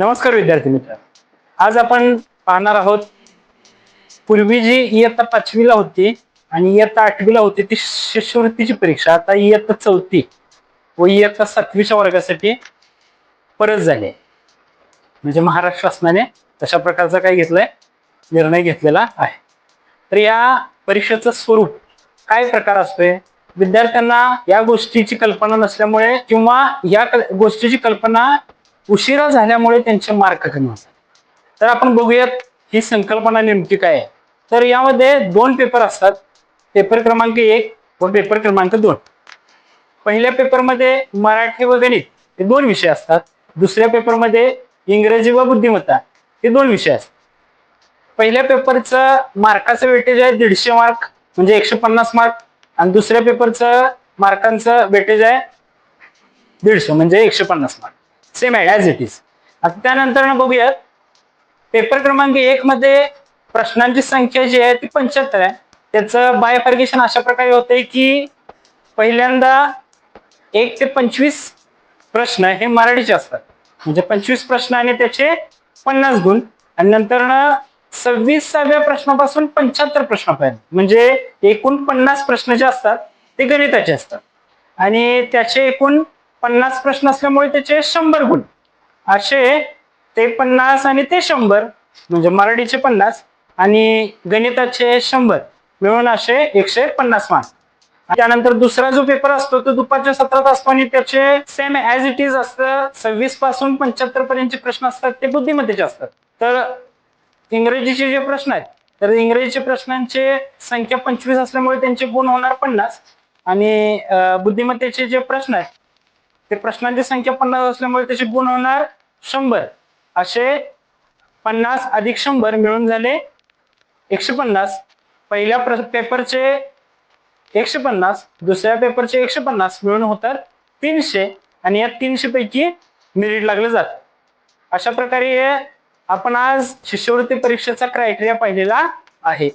नमस्कार विद्यार्थी मित्र. आज आपण पाहणार आहोत पूर्वी जी इयत्ता 5वीला होती आणि इयत्ता 8वीला होती ती शिष्यवृत्तीची परीक्षा आता इयत्ता 4थी व इयत्ता 7वीच्या वर्गासाठी परत झाली. म्हणजे महाराष्ट्र शासनाने तशा प्रकारचा काय घेतलाय निर्णय घेतलेला आहे. तर या परीक्षेचं स्वरूप काय प्रकार असतोय, विद्यार्थ्यांना या गोष्टीची कल्पना नसल्यामुळे किंवा या गोष्टीची कल्पना उशिरा झाल्यामुळे त्यांचे मार्क कमी होतात. तर आपण बघूयात ही संकल्पना नेमकी काय आहे. तर यामध्ये दोन पेपर असतात, पेपर क्रमांक 1 व पेपर क्रमांक 2. पहिल्या पेपरमध्ये मराठी व गणित हे दोन विषय असतात. दुसऱ्या पेपरमध्ये इंग्रजी व बुद्धिमत्ता हे दोन विषय असतात. पहिल्या पेपरचं मार्काचं वेटेज आहे 150 मार्क म्हणजे 150 मार्क आणि दुसऱ्या पेपरचं मार्कांचं वेटेज आहे 150 म्हणजे 150 मार्क. सेम आहे ॲज इट इज. आता त्यानंतर बघूयात पेपर क्रमांक 1 मध्ये प्रश्नांची संख्या जी आहे ती 75 आहे. त्याचं बायफर्गेशन अशा प्रकारे होते की पहिल्यांदा 1 ते 25 प्रश्न हे मराठीचे असतात, म्हणजे 25 प्रश्न आणि त्याचे 50 गुण. आणि नंतर 26व्या प्रश्नापासून 75 प्रश्नापर्यंत म्हणजे एकूण 50 प्रश्न जे असतात ते गणिताचे असतात आणि त्याचे एकूण 50 प्रश्न असल्यामुळे त्याचे 100 गुण. असे ते 50 आणि ते 100 म्हणजे मराठीचे 50 आणि गणिताचे 100 मिळून असे 150 मार्क. त्यानंतर दुसरा जो पेपर असतो तो दुपारच्या सत्रात असतो आणि त्याचे सेम ॲज इट इज असतं. 26 पासून 75 पर्यंतचे प्रश्न असतात ते बुद्धिमत्तेचे असतात. तर इंग्रजीचे जे प्रश्न आहेत तर इंग्रजीच्या प्रश्नांचे संख्या 25 असल्यामुळे त्यांचे गुण होणार 50 आणि बुद्धिमत्तेचे जे प्रश्न आहेत ते प्रश्नांची संख्या 50 असल्यामुळे त्याचे गुण होणार 100. असे 50 अधिक 100 मिळून झाले 150. पहिल्या पेपरचे 150, दुसऱ्या पेपरचे 150 मिळून होतात 300 आणि या 300 पैकी मेरिट लागलं जातं. अशा प्रकारे आपण आज शिष्यवृत्ती परीक्षेचा क्रायटेरिया पाहिलेला आहे.